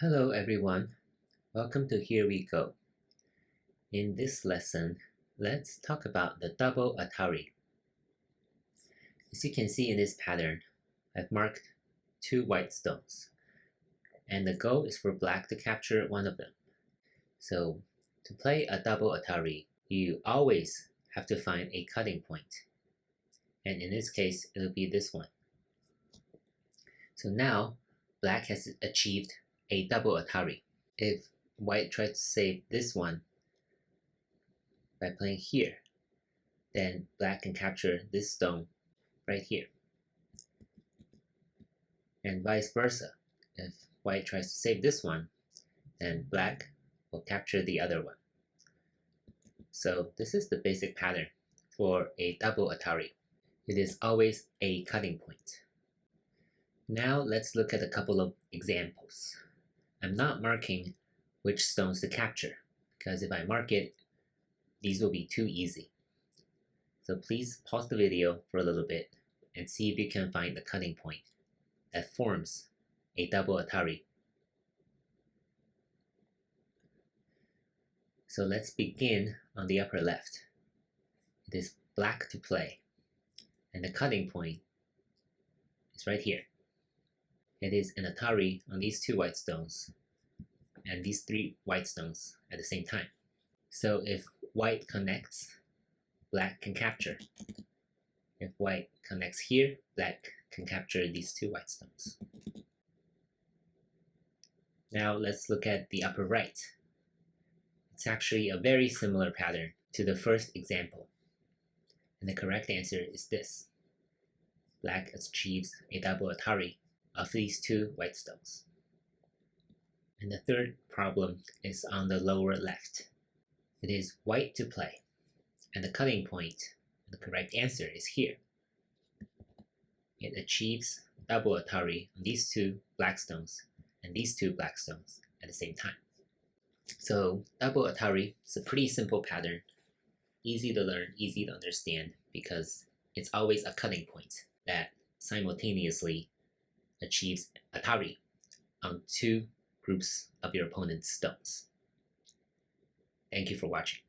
Hello everyone, welcome to Here We Go. In this lesson, let's talk about the double Atari. As you can see in this pattern, I've marked two white stones, and the goal is for black to capture one of them. So, to play a double Atari, you always have to find a cutting point, and in this case, it'll be this one. So now, black has achieved a double Atari. If white tries to save this one by playing here, then black can capture this stone right here. And vice versa. If white tries to save this one, then black will capture the other one. So this is the basic pattern for a double Atari. It is always a cutting point. Now let's look at a couple of examples. I'm not marking which stones to capture, because if I mark it, these will be too easy. So please pause the video for a little bit and see if you can find the cutting point that forms a double Atari. So let's begin on the upper left. It is black to play, and the cutting point is right here. It is an Atari on these two white stones and these three white stones at the same time. So if white connects, black can capture. If white connects here, black can capture these two white stones. Now let's look at the upper right. It's actually a very similar pattern to the first example. And the correct answer is this. Black achieves a double Atari of these two white stones. And the third problem is on the lower left. It is white to play, and the cutting point, the correct answer is here. It achieves double Atari on these two black stones and these two black stones at the same time. So double Atari is a pretty simple pattern, easy to learn, easy to understand, because it's always a cutting point that simultaneously achieves Atari on two groups of your opponent's stones. Thank you for watching.